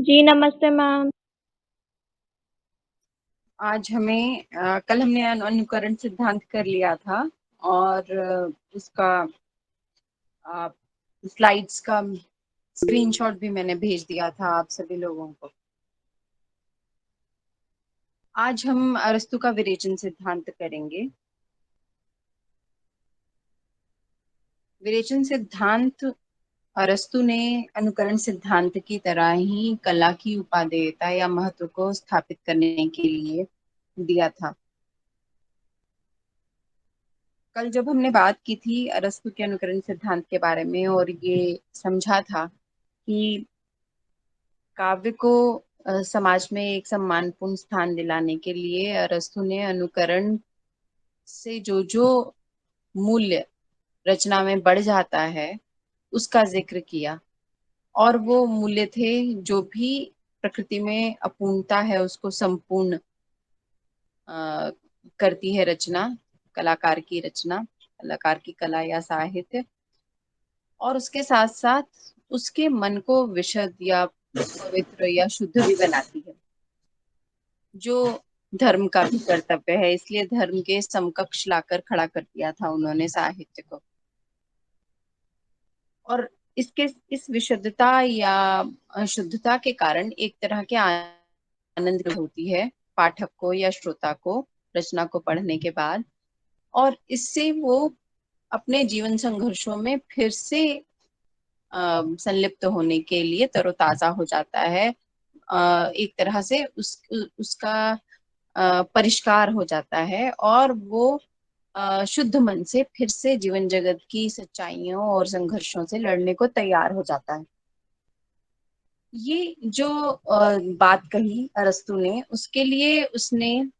जी नमस्ते मैम। आज हमें कल हमने अनुकरण सिद्धांत कर लिया था और उसका स्लाइड्स का स्क्रीनशॉट भी मैंने भेज दिया था आप सभी लोगों को। आज हम अरस्तु का विरेचन सिद्धांत करेंगे। विरेचन सिद्धांत अरस्तु ने अनुकरण सिद्धांत की तरह ही कला की उपादेयता या महत्व को स्थापित करने के लिए दिया था। कल जब हमने बात की थी अरस्तु के अनुकरण सिद्धांत के बारे में और ये समझा था कि काव्य को समाज में एक सम्मानपूर्ण स्थान दिलाने के लिए अरस्तु ने अनुकरण से जो जो मूल्य रचना में बढ़ जाता है उसका जिक्र किया। और वो मूल्य थे जो भी प्रकृति में अपूर्णता है उसको संपूर्ण करती है रचना, कलाकार की रचना, कलाकार की कला या साहित्य। और उसके साथ साथ उसके मन को विशुद्ध या पवित्र या शुद्ध भी बनाती है, जो धर्म का भी कर्तव्य है। इसलिए धर्म के समकक्ष लाकर खड़ा कर दिया था उन्होंने साहित्य को। और इसके इस विशुद्धता या शुद्धता के कारण एक तरह के आनंद होती है पाठक को या श्रोता को रचना को पढ़ने के बाद। और इससे वो अपने जीवन संघर्षों में फिर से संलिप्त होने के लिए तरोताजा हो जाता है। एक तरह से उसका परिष्कार हो जाता है और वो शुद्ध मन से फिर से जीवन जगत की सच्चाइयों और संघर्षों से लड़ने को तैयार हो जाता है। ये जो बात कही अरस्तु ने, उसके लिए उसने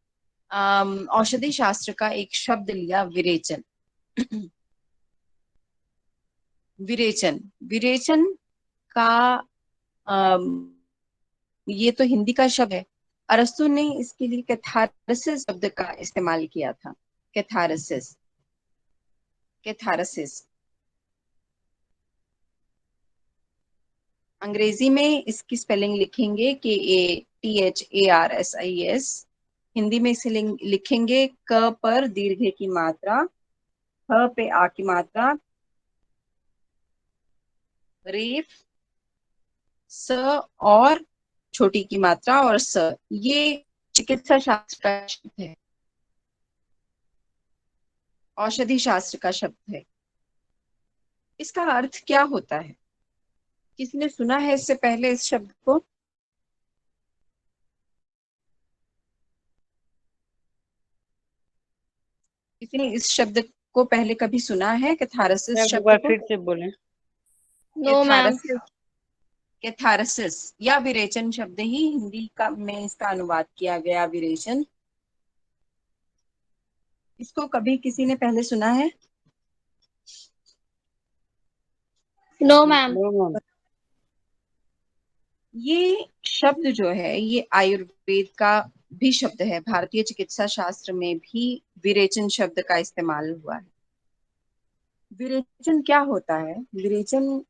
औषधि शास्त्र का एक शब्द लिया, विरेचन। विरेचन विरेचन का ये तो हिंदी का शब्द है। अरस्तु ने इसके लिए कैथारसिस शब्द का इस्तेमाल किया था। कैथारसिस, कैथारसिस अंग्रेजी में इसकी स्पेलिंग लिखेंगे KATHARSIS। हिंदी में इसे लिखेंगे क पर दीर्घ की मात्रा, ह पे आ की मात्रा, रेफ, स और छोटी की मात्रा और स। ये चिकित्सा शास्त्र का शब्द है, औषधि शास्त्र का शब्द है। इसका अर्थ क्या होता है? किसी ने सुना है इससे पहले इस शब्द को? किसी ने इस शब्द को पहले कभी सुना है, कैथारसिस एक शब्द बार को? फिर से बोलें। No ma'am. कैथारसिस, कैथारसिस या विरेचन शब्द ही हिंदी का में इसका अनुवाद किया गया, विरेचन। इसको कभी किसी ने पहले सुना है? No ma'am. No ma'am. ये शब्द जो है ये आयुर्वेद का भी शब्द है। भारतीय चिकित्सा शास्त्र में भी विरेचन शब्द का इस्तेमाल हुआ है। विरेचन क्या होता है? विरेचन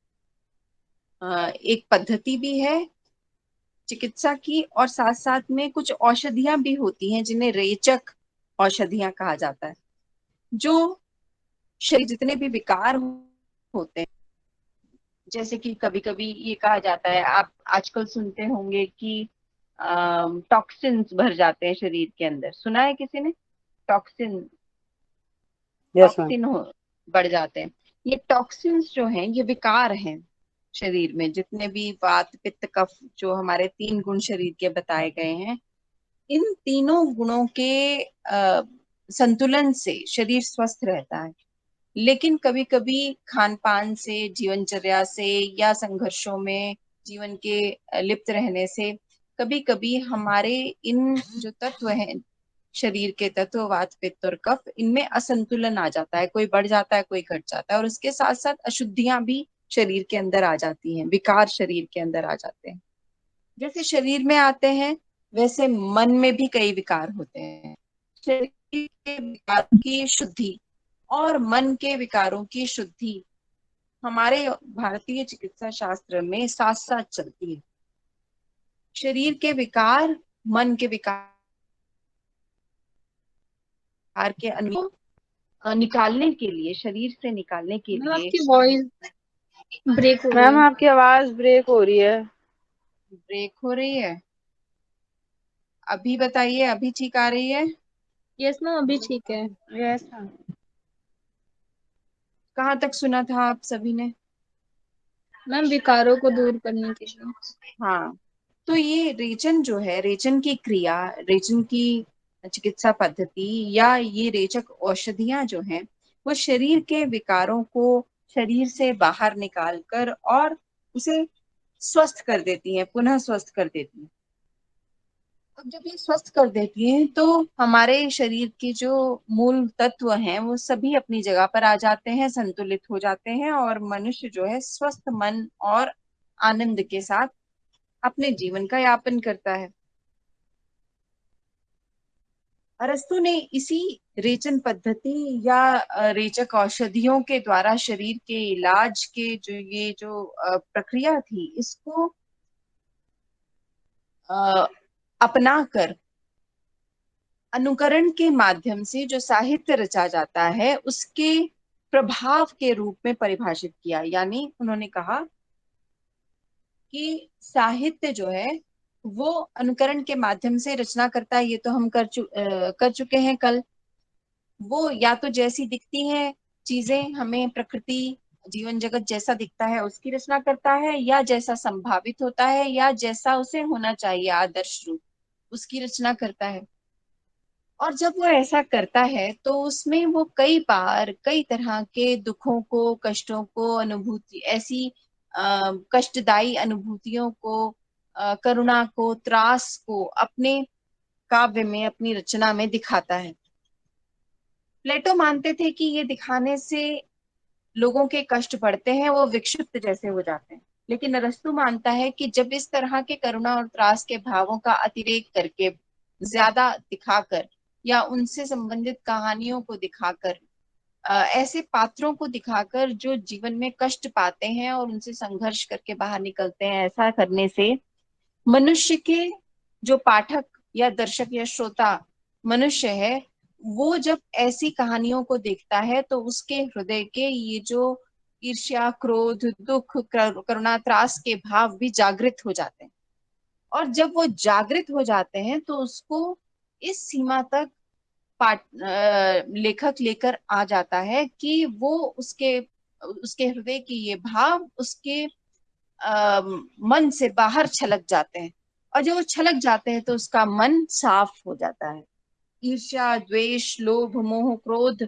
एक पद्धति भी है चिकित्सा की, और साथ साथ में कुछ औषधियां भी होती हैं जिन्हें रेचक औषधियां कहा जाता है। जो शरीर जितने भी विकार होते हैं, जैसे कि कभी कभी ये कहा जाता है, आप आजकल सुनते होंगे कि टॉक्सिन्स भर जाते हैं शरीर के अंदर। सुना है किसी ने? Toxin, yes ma'am. टॉक्सिन हो बढ़ जाते हैं। ये टॉक्सिन्स जो हैं ये विकार हैं शरीर में। जितने भी वात पित्त कफ जो हमारे 3 गुण शरीर के बताए गए हैं, इन तीनों गुणों के संतुलन से शरीर स्वस्थ रहता है। लेकिन कभी कभी खान पान से, जीवनचर्या से या संघर्षों में जीवन के लिप्त रहने से कभी कभी हमारे इन जो तत्व हैं, शरीर के तत्व वात पित्त और कफ, इनमें असंतुलन आ जाता है। कोई बढ़ जाता है, कोई घट जाता है। और उसके साथ साथ अशुद्धियां भी शरीर के अंदर आ जाती हैं, विकार शरीर के अंदर आ जाते हैं। जैसे शरीर में आते हैं वैसे मन में भी कई विकार होते हैं। शरीर के विकारों की शुद्धि और मन के विकारों की शुद्धि हमारे भारतीय चिकित्सा शास्त्र में साथ साथ चलती है। शरीर के विकार, मन के विकार के निकालने के लिए, शरीर से निकालने के मैम लिए। आपकी वॉइस ब्रेक हो रही मैम है। आपकी आवाज ब्रेक हो रही है। ब्रेक हो रही है? अभी बताइए, अभी ठीक आ रही है? यस मैम अभी ठीक है। Yes ma'am. कहाँ तक सुना था आप सभी ने? मैम विकारों को दूर करने के लिए। हाँ, तो ये रेचन जो है, रेचन की क्रिया, रेचन की चिकित्सा पद्धति या ये रेचक औषधियां जो हैं, वो शरीर के विकारों को शरीर से बाहर निकाल कर और उसे स्वस्थ कर देती हैं, पुनः स्वस्थ कर देती हैं। अब जब ये स्वस्थ कर देती हैं तो हमारे शरीर के जो मूल तत्व हैं वो सभी अपनी जगह पर आ जाते हैं, संतुलित हो जाते हैं और मनुष्य जो है स्वस्थ मन और आनंद के साथ अपने जीवन का यापन करता है। अरस्तु ने इसी रेचन पद्धति या रेचक औषधियों के द्वारा शरीर के इलाज के जो ये जो प्रक्रिया थी, इसको अपना कर अनुकरण के माध्यम से जो साहित्य रचा जाता है उसके प्रभाव के रूप में परिभाषित किया। यानी उन्होंने कहा कि साहित्य जो है वो अनुकरण के माध्यम से रचना करता है। ये तो हम कर चुके हैं कल। वो या तो जैसी दिखती है चीजें हमें, प्रकृति जीवन जगत जैसा दिखता है उसकी रचना करता है, या जैसा संभावित होता है या जैसा उसे होना चाहिए आदर्श रूप, उसकी रचना करता है। और जब वो ऐसा करता है तो उसमें वो कई बार कई तरह के दुखों को, कष्टों को, अनुभूति ऐसी कष्टदायी अनुभूतियों को, करुणा को, त्रास को अपने काव्य में, अपनी रचना में दिखाता है। प्लेटो मानते थे कि ये दिखाने से लोगों के कष्ट बढ़ते हैं, वो विक्षिप्त जैसे हो जाते हैं। लेकिन अरस्तु मानता है कि जब इस तरह के करुणा और त्रास के भावों का अतिरेक करके, ज्यादा दिखाकर या उनसे संबंधित कहानियों को दिखाकर, ऐसे पात्रों को दिखाकर जो जीवन में कष्ट पाते हैं और उनसे संघर्ष करके बाहर निकलते हैं, ऐसा करने से मनुष्य के जो पाठक या दर्शक या श्रोता मनुष्य है, वो जब ऐसी कहानियों को देखता है तो उसके हृदय के ये जो ईर्ष्या, क्रोध, दुख, करुणा, त्रास के भाव भी जागृत हो जाते हैं। और जब वो जागृत हो जाते हैं तो उसको इस सीमा तक लेखक लेकर आ जाता है कि वो उसके उसके हृदय की ये भाव उसके मन से बाहर छलक जाते हैं। और जब वो छलक जाते हैं तो उसका मन साफ हो जाता है। ईर्ष्या, द्वेष, लोभ, मोह, क्रोध,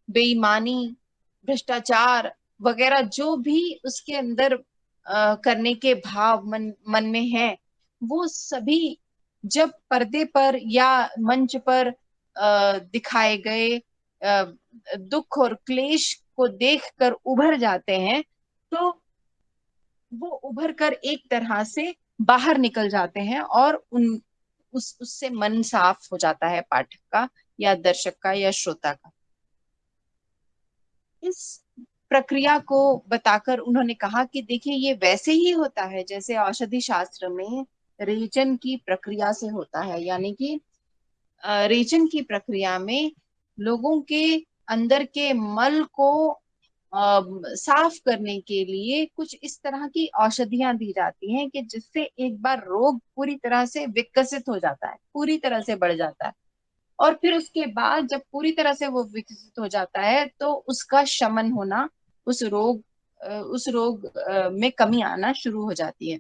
बेईमानी, भ्रष्टाचार वगैरह जो भी उसके अंदर करने के भाव मन में है, वो सभी जब पर्दे पर या मंच पर दिखाए गए दुख और क्लेश को देखकर उभर जाते हैं, तो वो उभर कर एक तरह से बाहर निकल जाते हैं और उससे मन साफ हो जाता है पाठक का या दर्शक का या श्रोता का। इस प्रक्रिया को बताकर उन्होंने कहा कि देखिए ये वैसे ही होता है जैसे औषधि शास्त्र में रेचन की प्रक्रिया से होता है। यानी कि रेचन की प्रक्रिया में लोगों के अंदर के मल को साफ करने के लिए कुछ इस तरह की औषधियां दी जाती हैं कि जिससे एक बार रोग पूरी तरह से विकसित हो जाता है, पूरी तरह से बढ़ जाता है। और फिर उसके बाद जब पूरी तरह से वो विकसित हो जाता है तो उसका शमन होना, उस रोग में कमी आना शुरू हो जाती है।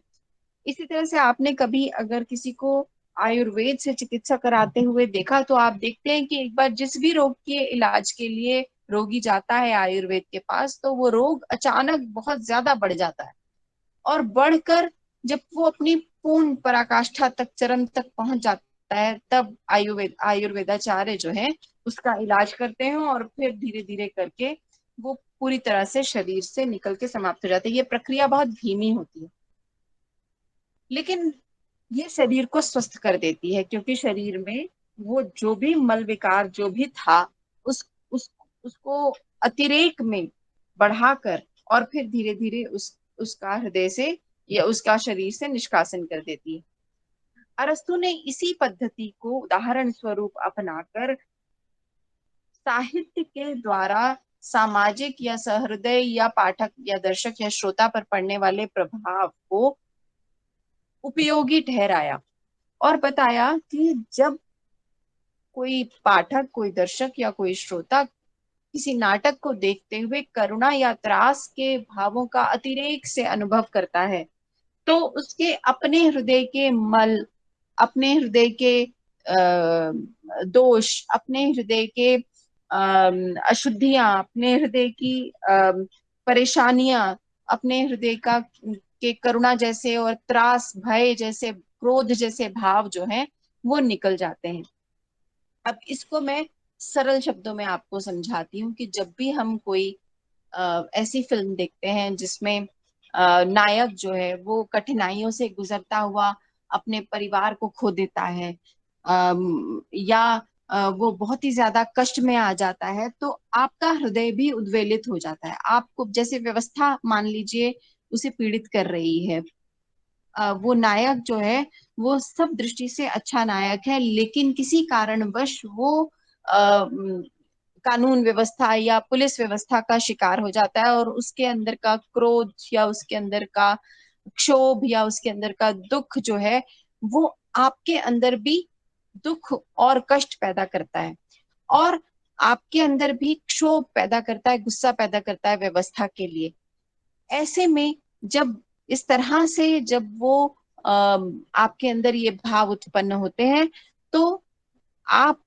इसी तरह से आपने कभी अगर किसी को आयुर्वेद से चिकित्सा कराते हुए देखा तो आप देखते हैं कि एक बार जिस भी रोग के इलाज के लिए रोगी जाता है आयुर्वेद के पास तो वो रोग अचानक बहुत ज्यादा बढ़ जाता है। और बढ़कर जब वो अपनी पूर्ण पराकाष्ठा तक, चरम तक पहुंच जाता है, तब आयुर्वेदाचार्य जो है उसका इलाज करते हैं और फिर धीरे धीरे करके वो पूरी तरह से शरीर से निकल के समाप्त हो जाते हैं। ये प्रक्रिया बहुत धीमी होती है लेकिन ये शरीर को स्वस्थ कर देती है, क्योंकि शरीर में वो जो भी मल विकार जो भी था उस उसको अतिरेक में बढ़ाकर और फिर धीरे धीरे उसका हृदय से या उसका शरीर से निष्कासन कर देती है। अरस्तु ने इसी पद्धति को उदाहरण स्वरूप अपनाकर साहित्य के द्वारा सामाजिक या सहृदय या पाठक या दर्शक या श्रोता पर पड़ने वाले प्रभाव को उपयोगी ठहराया और बताया कि जब कोई पाठक, कोई दर्शक या कोई श्रोता किसी नाटक को देखते हुए करुणा या त्रास के भावों का अतिरेक से अनुभव करता है, तो उसके अपने हृदय के मल, अपने हृदय के दोष, अपने हृदय के अशुद्धियां, अपने हृदय की परेशानियां, अपने हृदय का के करुणा जैसे और त्रास, भय जैसे, क्रोध जैसे भाव जो हैं वो निकल जाते हैं। अब इसको मैं सरल शब्दों में आपको समझाती हूँ कि जब भी हम कोई ऐसी फिल्म देखते हैं जिसमें नायक जो है वो कठिनाइयों से गुजरता हुआ अपने परिवार को खो देता है, या वो बहुत ही ज्यादा कष्ट में आ जाता है, तो आपका हृदय भी उद्वेलित हो जाता है। आपको जैसे व्यवस्था मान लीजिए उसे पीड़ित कर रही है, वो नायक जो है वो सब दृष्टि से अच्छा नायक है, लेकिन किसी कारणवश वो कानून व्यवस्था या पुलिस व्यवस्था का शिकार हो जाता है और उसके अंदर का क्रोध या उसके अंदर का क्षोभ या उसके अंदर का दुख जो है वो आपके अंदर भी दुख और कष्ट पैदा करता है, और आपके अंदर भी क्षोभ पैदा करता है, गुस्सा पैदा करता है व्यवस्था के लिए। ऐसे में जब इस तरह से जब वो आपके अंदर ये भाव उत्पन्न होते हैं, तो आप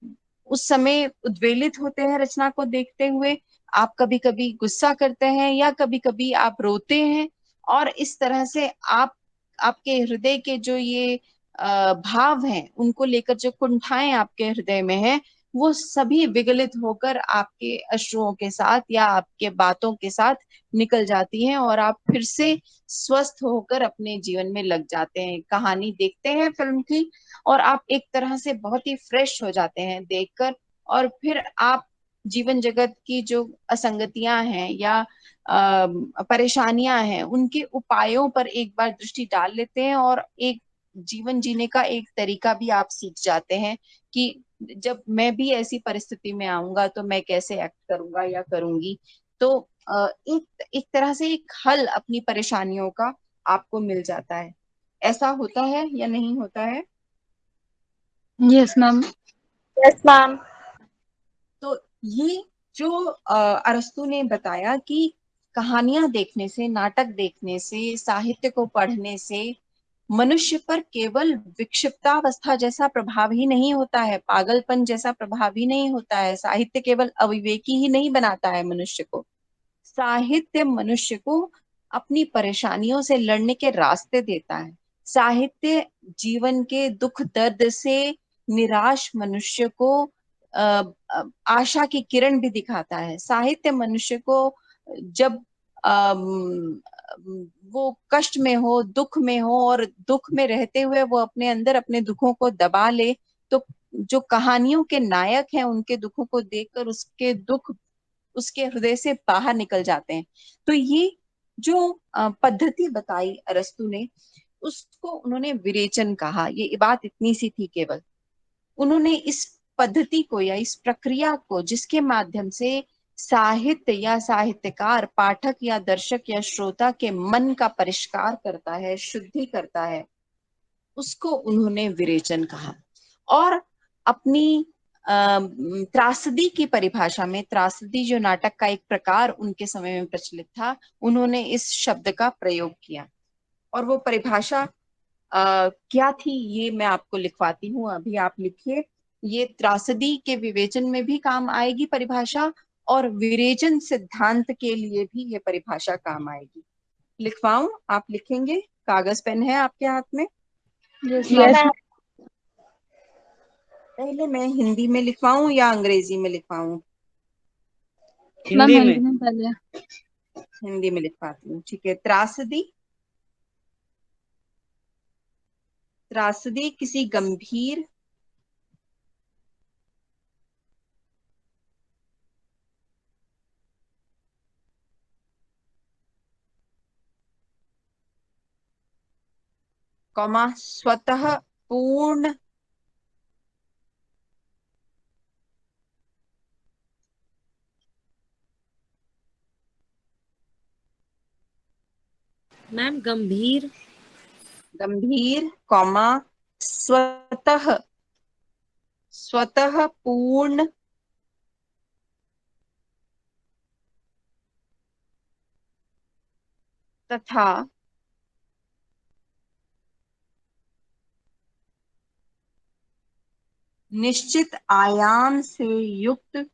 उस समय उद्वेलित होते हैं रचना को देखते हुए, आप कभी कभी गुस्सा करते हैं या कभी कभी आप रोते हैं, और इस तरह से आप आपके हृदय के जो ये भाव हैं उनको लेकर जो कुंठाएं आपके हृदय में हैं वो सभी विगलित होकर आपके अश्रुओं के साथ या आपके बातों के साथ निकल जाती हैं और आप फिर से स्वस्थ होकर अपने जीवन में लग जाते हैं। कहानी देखते हैं फिल्म की और आप एक तरह से बहुत ही फ्रेश हो जाते हैं देखकर, और फिर आप जीवन जगत की जो असंगतियां हैं या परेशानियां हैं उनके उपायों पर एक बार दृष्टि डाल लेते हैं और एक जीवन जीने का एक तरीका भी आप सीख जाते हैं कि जब मैं भी ऐसी परिस्थिति में आऊंगा तो मैं कैसे एक्ट करूंगा या करूंगी। तो एक एक तरह से एक हल अपनी परेशानियों का आपको मिल जाता है। ऐसा होता है या नहीं होता है? Yes ma'am. Yes ma'am. तो ये जो अरस्तु ने बताया कि कहानियां देखने से, नाटक देखने से, साहित्य को पढ़ने से मनुष्य पर केवल विक्षिप्तावस्था जैसा प्रभाव ही नहीं होता है, पागलपन जैसा प्रभाव ही नहीं होता है, साहित्य केवल अविवेकी ही नहीं बनाता है मनुष्य को। साहित्य मनुष्य को अपनी परेशानियों से लड़ने के रास्ते देता है। साहित्य जीवन के दुख दर्द से निराश मनुष्य को आशा की किरण भी दिखाता है। साहित्य मनुष्य को जब वो कष्ट में हो, दुख में हो और दुख में रहते हुए वो अपने अंदर अपने दुखों को दबा ले, तो जो कहानियों के नायक हैं उनके दुखों को देखकर उसके दुख उसके हृदय से बाहर निकल जाते हैं। तो ये जो पद्धति बताई अरस्तु ने उसको उन्होंने विरेचन कहा। ये बात इतनी सी थी केवल। उन्होंने इस पद्धति को या इस प्रक्रिया को जिसके माध्यम से साहित्य या साहित्यकार पाठक या दर्शक या श्रोता के मन का परिष्कार करता है, शुद्धि करता है, उसको उन्होंने विरेचन कहा। और अपनी त्रासदी की परिभाषा में, त्रासदी जो नाटक का एक प्रकार उनके समय में प्रचलित था, उन्होंने इस शब्द का प्रयोग किया। और वो परिभाषा क्या थी ये मैं आपको लिखवाती हूँ, अभी आप लिखिए। ये त्रासदी के विवेचन में भी काम आएगी परिभाषा, और विरेचन सिद्धांत के लिए भी ये परिभाषा काम आएगी। लिखवाऊं? आप लिखेंगे? कागज पेन है आपके हाथ में? Yes yes ma'am. पहले मैं हिंदी में लिखवाऊं या अंग्रेजी में लिखवाऊं? मैम हिंदी हिंदी में। में पहले। हिंदी में लिखवाती हूँ, ठीक है। त्रासदी, त्रासदी किसी गंभीर स्वतः पूर्ण मैम गंभीर। गंभीर कॉमा स्वतः स्वतः पूर्ण तथा निश्चित आयाम से युक्त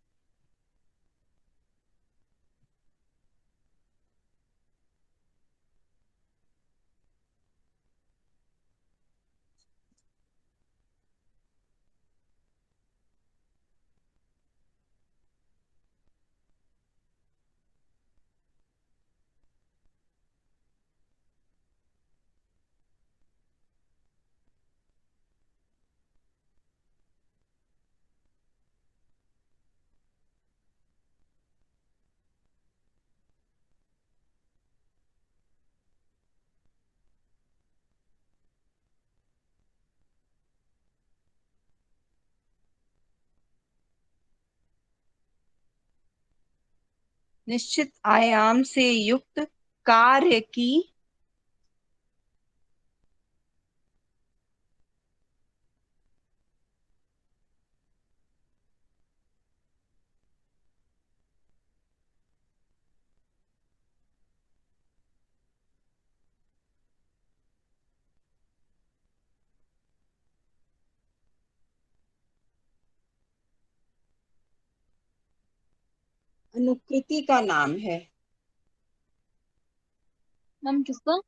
निश्चित आयाम से युक्त कार्य की अनुकृति का नाम है। मैम किसका?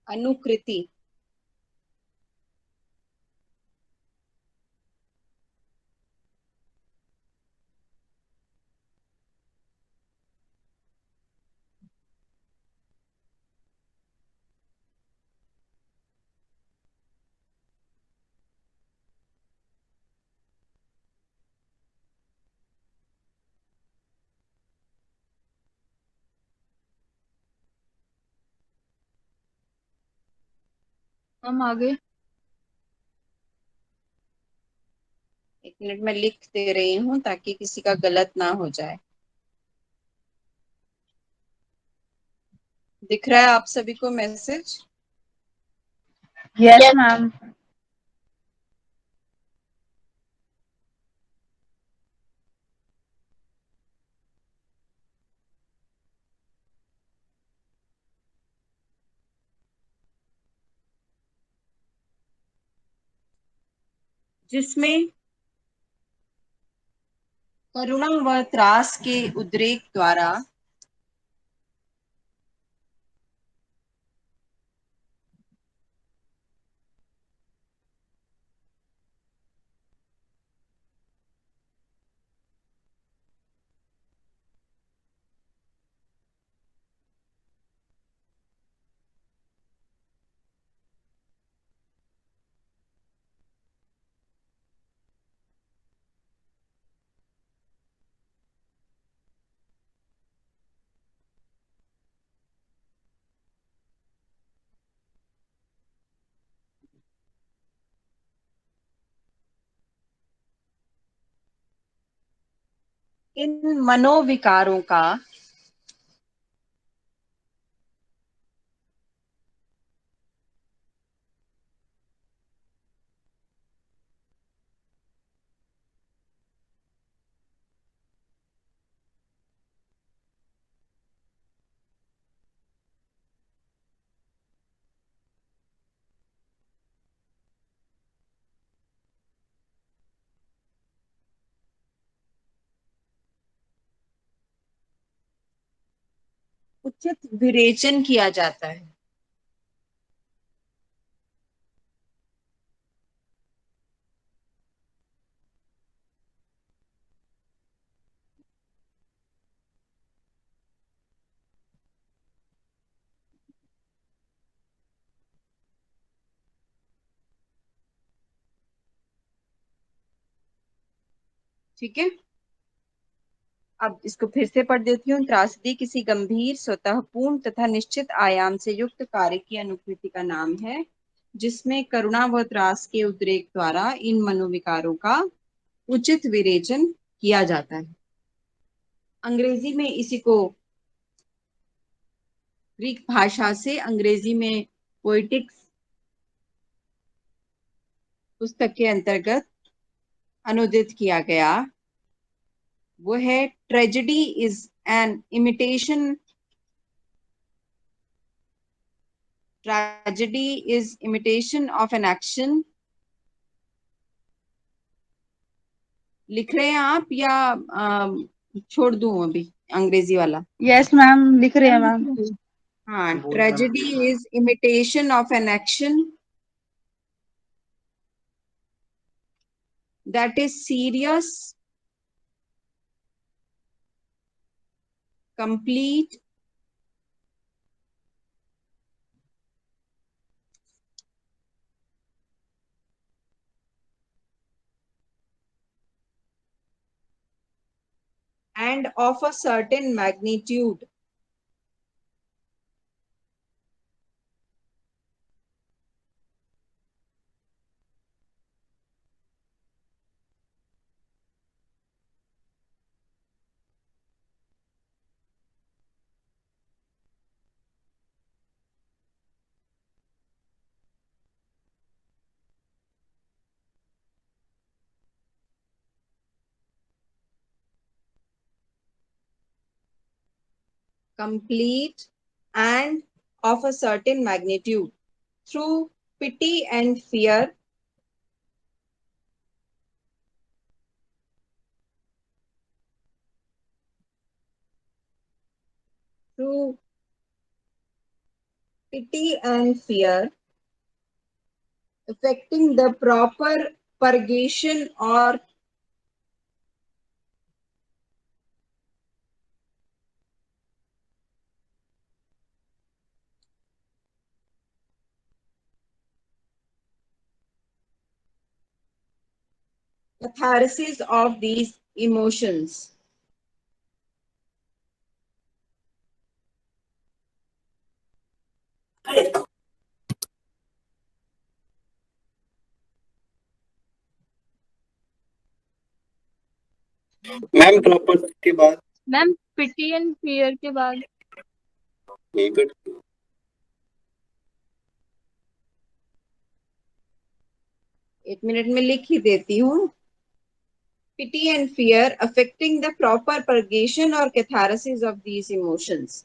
अनुकृति मैम आगे। एक मिनट में लिख दे रही हूँ ताकि किसी का गलत ना हो जाए। दिख रहा है आप सभी को मैसेज? Yes ma'am. जिसमें करुणा व त्रास के उद्रेक द्वारा इन मनोविकारों का उचित विरेचन किया जाता है। ठीक है, अब इसको फिर से पढ़ देती हूँ। त्रासदी किसी गंभीर स्वतःपूर्ण तथा निश्चित आयाम से युक्त कार्य की अनुकृति का नाम है। जिसमें करुणा व त्रास के उद्रेक द्वारा इन मनोविकारों का उचित विवेचन किया जाता है। अंग्रेजी में इसी को ग्रीक भाषा से अंग्रेजी में पोइटिक्स पुस्तक के अंतर्गत अनुदित किया गया। वो है tragedy is an imitation tragedy is imitation of an action. लिख रहे हैं आप या छोड़ दूं अभी अंग्रेजी वाला? यस मैम, लिख रहे हैं मैम। हाँ, tragedy is imitation of an action that is serious, complete, and of a certain magnitude. Complete and of a certain magnitude through pity and fear, through pity and fear, affecting the proper purgation or catharsis of these emotions. Ma'am proper के बाद ma'am pity and fear के बाद यही पे एक minute में लिख ही देती हूँ। Pity and fear affecting the proper purgation or catharsis of these emotions.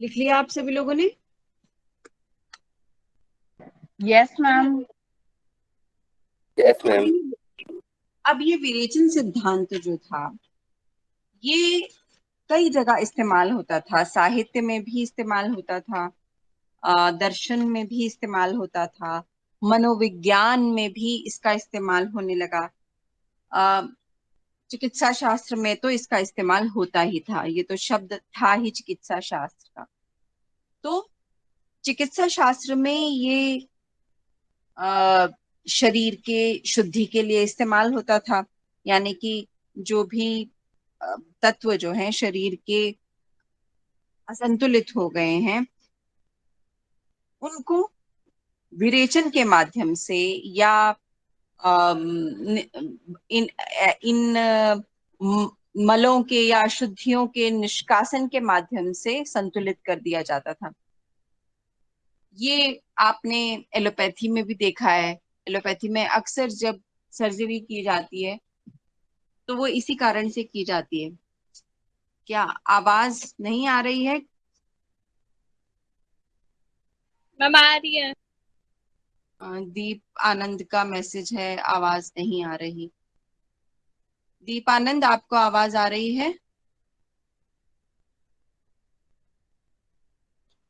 लिख लिया आप सभी लोगों ने? Yes ma'am. Yes ma'am. अब ये विरेचन सिद्धांत जो था, ये कई जगह इस्तेमाल होता था। साहित्य में भी इस्तेमाल होता था, दर्शन में भी इस्तेमाल होता था, मनोविज्ञान में भी इसका इस्तेमाल होने लगा। अ, चिकित्सा शास्त्र में तो इसका इस्तेमाल होता ही था, ये तो शब्द था ही चिकित्सा शास्त्र का। तो चिकित्सा शास्त्र में ये अ, शरीर के शुद्धि के लिए इस्तेमाल होता था, यानी कि जो भी तत्व जो हैं शरीर के असंतुलित हो गए हैं, उनको विरेचन के माध्यम से या इन इन मलों के या अशुद्धियों के निष्कासन के माध्यम से संतुलित कर दिया जाता था। ये आपने एलोपैथी में भी देखा है। एलोपैथी में अक्सर जब सर्जरी की जाती है तो वो इसी कारण से की जाती है। क्या आवाज नहीं आ रही है? मैम आ रही है। दीप आनंद का मैसेज है, आवाज नहीं आ रही। दीप आनंद, आपको आवाज आ रही है?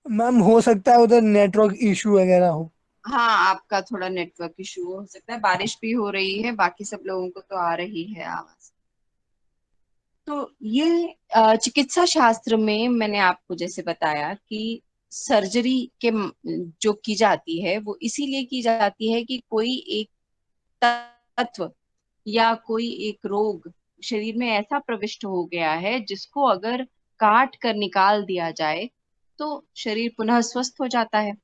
मैम हो सकता है उधर नेटवर्क इशू वगैरह हो। हाँ, आपका थोड़ा नेटवर्क इशू हो सकता है, बारिश भी हो रही है, बाकी सब लोगों को तो आ रही है आवाज। तो ये चिकित्सा शास्त्र में मैंने आपको जैसे बताया कि सर्जरी के जो की जाती है वो इसीलिए की जाती है कि कोई एक तत्व या कोई एक रोग शरीर में ऐसा प्रविष्ट हो गया है जिसको अगर काट कर निकाल दिया जाए तो शरीर पुनः स्वस्थ हो जाता है।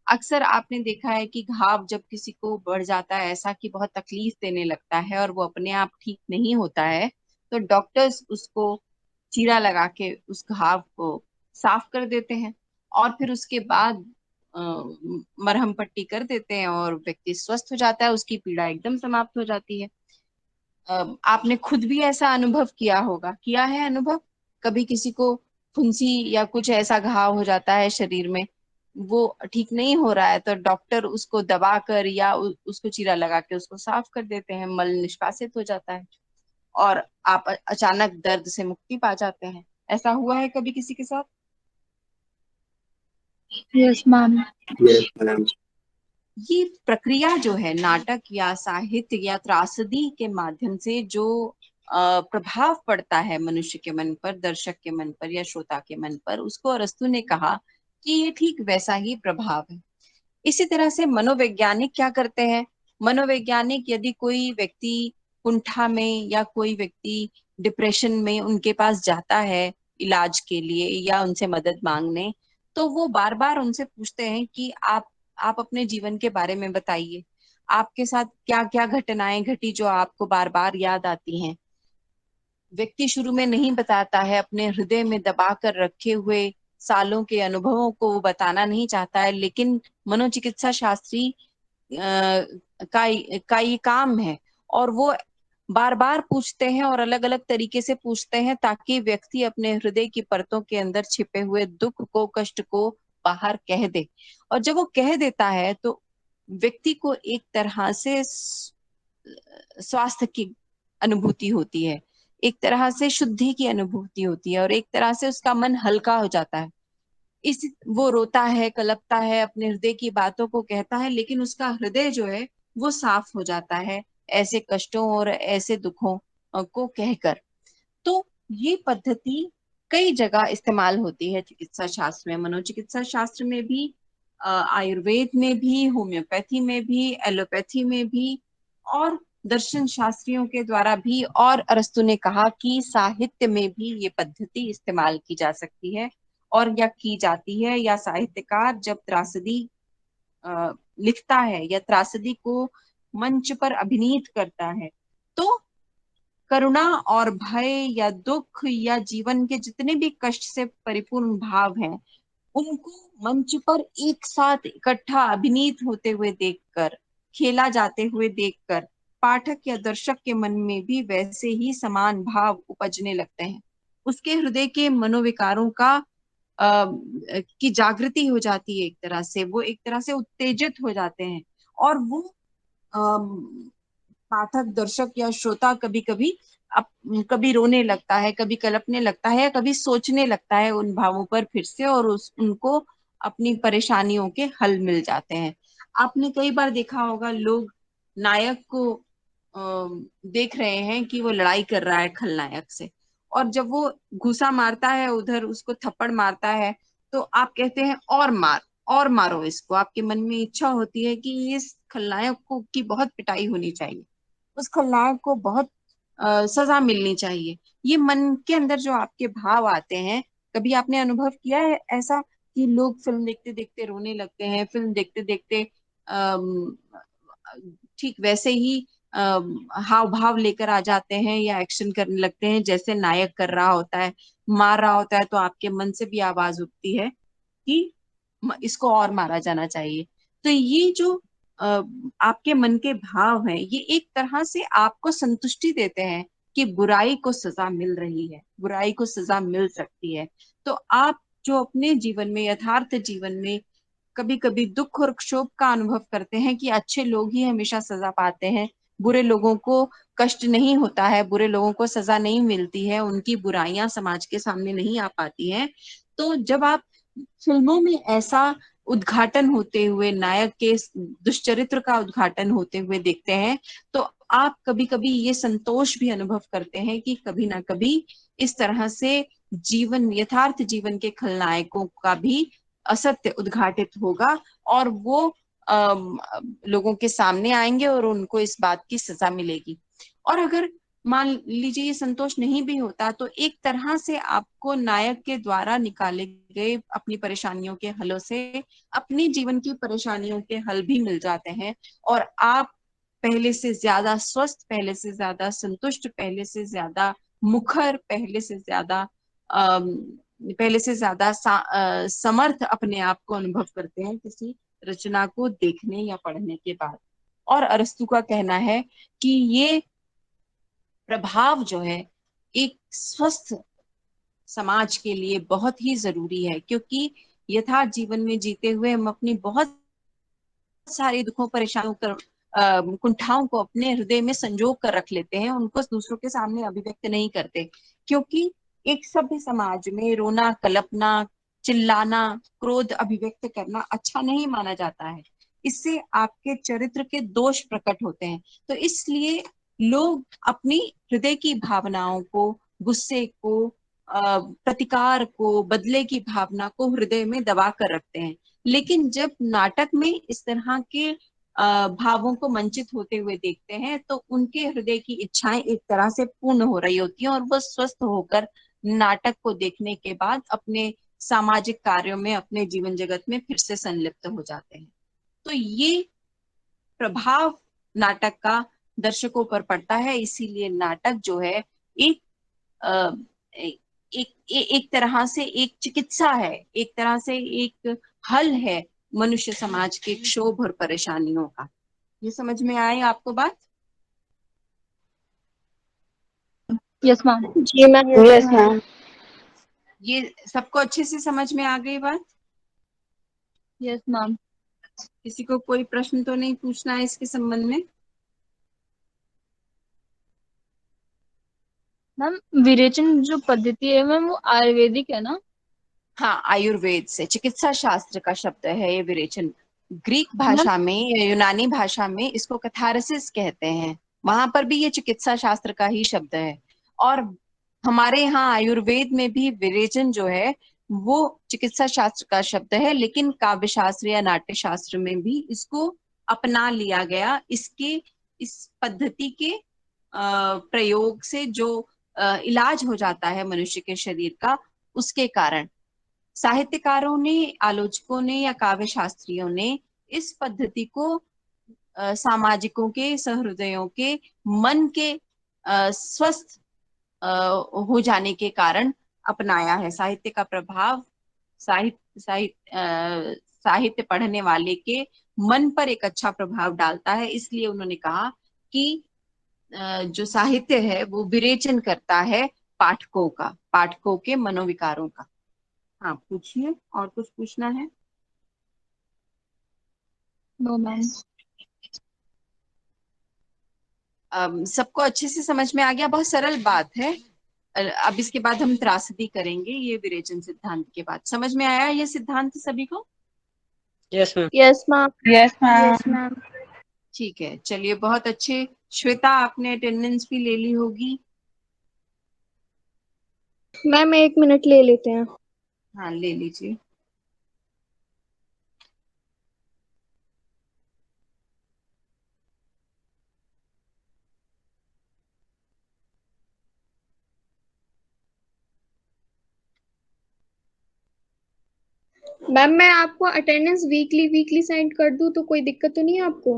अक्सर आपने देखा है कि घाव जब किसी को बढ़ जाता है ऐसा कि बहुत तकलीफ देने लगता है और वो अपने आप ठीक नहीं होता है, तो डॉक्टर्स उसको चीरा लगा के उस घाव को साफ कर देते हैं और फिर उसके बाद अ, मरहम पट्टी कर देते हैं और व्यक्ति स्वस्थ हो जाता है, उसकी पीड़ा एकदम समाप्त हो जाती है। आपने खुद भी ऐसा अनुभव किया होगा, किया है अनुभव? कभी किसी को फुंसी या कुछ ऐसा घाव हो जाता है शरीर में, वो ठीक नहीं हो रहा है तो डॉक्टर उसको दबा कर या उसको चीरा लगा के उसको साफ कर देते हैं, मल निष्कासित हो जाता है और आप अचानक दर्द से मुक्ति पा जाते हैं। ऐसा हुआ है कभी किसी के साथ? Yes ma'am. Yes ma'am. ये प्रक्रिया जो है नाटक या साहित्य या त्रासदी के माध्यम से जो प्रभाव पड़ता है मनुष्य के मन पर, दर्शक के मन पर या श्रोता के मन पर, उसको अरस्तू ने कहा कि ये ठीक वैसा ही प्रभाव है। इसी तरह से मनोवैज्ञानिक क्या करते हैं? मनोवैज्ञानिक यदि कोई व्यक्ति कुंठा में या कोई व्यक्ति डिप्रेशन में उनके पास जाता है इलाज के लिए या उनसे मदद मांगने, तो वो बार बार उनसे पूछते हैं कि आप अपने जीवन के बारे में बताइए, आपके साथ क्या क्या घटनाएं घटी जो आपको बार बार याद आती हैं। व्यक्ति शुरू में नहीं बताता है, अपने हृदय में दबा कर रखे हुए सालों के अनुभवों को वो बताना नहीं चाहता है, लेकिन मनोचिकित्सा शास्त्री का ये काम है और वो बार बार पूछते हैं और अलग अलग तरीके से पूछते हैं ताकि व्यक्ति अपने हृदय की परतों के अंदर छिपे हुए दुख को, कष्ट को बाहर कह दे। और जब वो कह देता है तो व्यक्ति को एक तरह से स्वास्थ्य की अनुभूति होती है, एक तरह से शुद्धि की अनुभूति होती है और एक तरह से उसका मन हल्का हो जाता है। इस वो रोता है, कलपता है, अपने हृदय की बातों को कहता है, लेकिन उसका हृदय जो है वो साफ हो जाता है ऐसे कष्टों और ऐसे दुखों को कहकर। तो ये पद्धति कई जगह इस्तेमाल होती है चिकित्सा शास्त्र में, मनोचिकित्सा शास्त्र में भी, आयुर्वेद में भी, होम्योपैथी में भी, एलोपैथी में भी और दर्शन शास्त्रियों के द्वारा भी। और अरस्तु ने कहा कि साहित्य में भी ये पद्धति इस्तेमाल की जा सकती है और या की जाती है, या साहित्यकार जब त्रासदी लिखता है या त्रासदी को मंच पर अभिनीत करता है तो करुणा और भय या दुख या जीवन के जितने भी कष्ट से परिपूर्ण भाव हैं उनको मंच पर एक साथ इकट्ठा अभिनीत होते हुए देखकर, खेला जाते हुए देखकर पाठक या दर्शक के मन में भी वैसे ही समान भाव उपजने लगते हैं। उसके हृदय के मनोविकारों का की जागृति हो जाती है, एक तरह से वो एक तरह से उत्तेजित हो जाते हैं और वो पाठक, दर्शक या श्रोता कभी कभी कभी रोने लगता है, कभी कलपने लगता है, या कभी सोचने लगता है उन भावों पर फिर से, और उनको अपनी परेशानियों के हल मिल जाते हैं। आपने कई बार देखा होगा, लोग नायक को देख रहे हैं कि वो लड़ाई कर रहा है खलनायक से, और जब वो घुसा मारता है, उधर उसको थप्पड़ मारता है, तो आप कहते हैं और मार, और मारो इसको। आपके मन में इच्छा होती है कि इस खलनायक को की बहुत पिटाई होनी चाहिए, उस खलनायक को बहुत सजा मिलनी चाहिए। ये मन के अंदर जो आपके भाव आते हैं, कभी आपने अनुभव किया है ऐसा कि लोग फिल्म देखते देखते रोने लगते हैं, फिल्म देखते देखते ठीक वैसे ही हाव भाव लेकर आ जाते हैं या एक्शन करने लगते हैं जैसे नायक कर रहा होता है, मार रहा होता है, तो आपके मन से भी आवाज उठती है कि इसको और मारा जाना चाहिए। तो ये जो अ, आपके मन के भाव हैं, ये एक तरह से आपको संतुष्टि देते हैं कि बुराई को सजा मिल रही है, बुराई को सजा मिल सकती है। तो आप जो अपने जीवन में, यथार्थ जीवन में कभी कभी दुख और क्षोभ का अनुभव करते हैं कि अच्छे लोग ही हमेशा सजा पाते हैं, बुरे लोगों को कष्ट नहीं होता है, बुरे लोगों को सजा नहीं मिलती है, उनकी बुराइयां समाज के सामने नहीं आ पाती हैं, तो जब आप फिल्मों में ऐसा उद्घाटन होते हुए, नायक के दुष्चरित्र का उद्घाटन होते हुए देखते हैं, तो आप कभी कभी ये संतोष भी अनुभव करते हैं कि कभी ना कभी इस तरह से जीवन, यथार्थ जीवन के खलनायकों का भी असत्य उद्घाटित होगा, और वो अम, लोगों के सामने आएंगे और उनको इस बात की सजा मिलेगी। और अगर मान लीजिए ये संतोष नहीं भी होता, तो एक तरह से आपको नायक के द्वारा निकाले गए अपनी परेशानियों के हलों से अपने जीवन की परेशानियों के हल भी मिल जाते हैं, और आप पहले से ज्यादा स्वस्थ, पहले से ज्यादा संतुष्ट, पहले से ज्यादा मुखर, पहले से ज्यादा समर्थ अपने आप को अनुभव करते हैं किसी रचना को देखने या पढ़ने के बाद। और अरस्तु का कहना है कि ये प्रभाव जो है एक स्वस्थ समाज के लिए बहुत ही जरूरी है, क्योंकि यथार्थ जीवन में जीते हुए हम अपनी बहुत सारे दुखों, परेशानियों कर कुंठाओं को अपने हृदय में संजो कर रख लेते हैं, उनको दूसरों के सामने अभिव्यक्त नहीं करते, क्योंकि एक सभ्य समाज में रोना, कलपना, चिल्लाना, क्रोध अभिव्यक्त करना अच्छा नहीं माना जाता है। इससे आपके चरित्र के दोष प्रकट होते हैं। तो इसलिए लोग अपनी हृदय की भावनाओं को, गुस्से को, प्रतिकार को, बदले की भावना को हृदय में दबा कर रखते हैं। लेकिन जब नाटक में इस तरह के भावों को मंचित होते हुए देखते हैं, तो उनके हृदय की इच्छाएं एक तरह से पूर्ण हो रही होती हैं, और वो स्वस्थ होकर नाटक को देखने के बाद अपने सामाजिक कार्यों में, अपने जीवन जगत में फिर से संलिप्त हो जाते हैं। तो ये प्रभाव नाटक का दर्शकों पर पड़ता है। इसीलिए नाटक जो है एक अ, एक एक तरह से एक चिकित्सा है, एक तरह से एक हल है मनुष्य समाज के क्षोभ और परेशानियों का। ये समझ में आए आपको बात? Yes ma'am. जी मैम। Yes ma'am. ये सबको अच्छे से समझ में आ गई बात? Yes ma'am. किसी को कोई प्रश्न तो नहीं पूछना है इसके संबंध में? मैम विरेचन जो पद्धति है मैम वो आयुर्वेदिक है ना? हाँ, आयुर्वेद से, चिकित्सा शास्त्र का शब्द है ये विरेचन। ग्रीक मैम भाषा में या यूनानी भाषा में इसको कैथारसिस कहते हैं, वहां पर भी ये चिकित्सा शास्त्र का ही शब्द है। और हमारे यहाँ आयुर्वेद में भी विरेचन जो है वो चिकित्सा शास्त्र का शब्द है, लेकिन काव्य शास्त्र या नाट्य शास्त्र में भी इसको अपना लिया गया। इसके इस पद्धति के प्रयोग से जो इलाज हो जाता है मनुष्य के शरीर का, उसके कारण साहित्यकारों ने, आलोचकों ने या काव्य शास्त्रियों ने इस पद्धति को सामाजिकों के, सहृदयों के मन के स्वस्थ अ, हो जाने के कारण अपनाया है। साहित्य का प्रभाव साहित्य पढ़ने वाले के मन पर एक अच्छा प्रभाव डालता है। इसलिए उन्होंने कहा कि जो साहित्य है वो विरेचन करता है पाठकों का, पाठकों के मनोविकारों का। हाँ, पूछिए, और कुछ पूछना है? No ma'am. सबको अच्छे से समझ में आ गया? बहुत सरल बात है। अब इसके बाद हम त्रासदी करेंगे, ये विरेचन सिद्धांत के बाद। समझ में आया ये सिद्धांत सभी को? Yes ma'am. Yes ma'am. Yes ma'am. Yes ma'am. ठीक है, चलिए बहुत अच्छे। श्वेता, आपने अटेंडेंस भी ले ली होगी। मैम 1 मिनट ले लेते हैं। हाँ, ले लीजिए। मैम मैं आपको अटेंडेंस वीकली वीकली सेंड कर दूं तो कोई दिक्कत तो नहीं है आपको?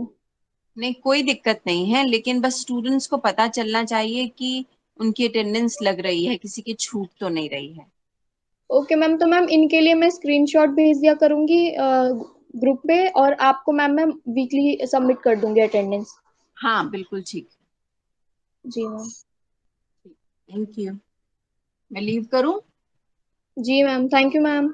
नहीं, कोई दिक्कत नहीं है, लेकिन बस स्टूडेंट्स को पता चलना चाहिए कि उनकी अटेंडेंस लग रही है, किसी की छूट तो नहीं रही है। ओके मैम, तो मैम इनके लिए मैं स्क्रीनशॉट भेज दिया करूंगी ग्रुप पे, और आपको मैम मैं वीकली सबमिट कर दूंगी अटेंडेंस। हाँ, बिल्कुल ठीक। जी मैम। Thank you. मैं लीव करूं? जी मैम, थैंक यू मैम।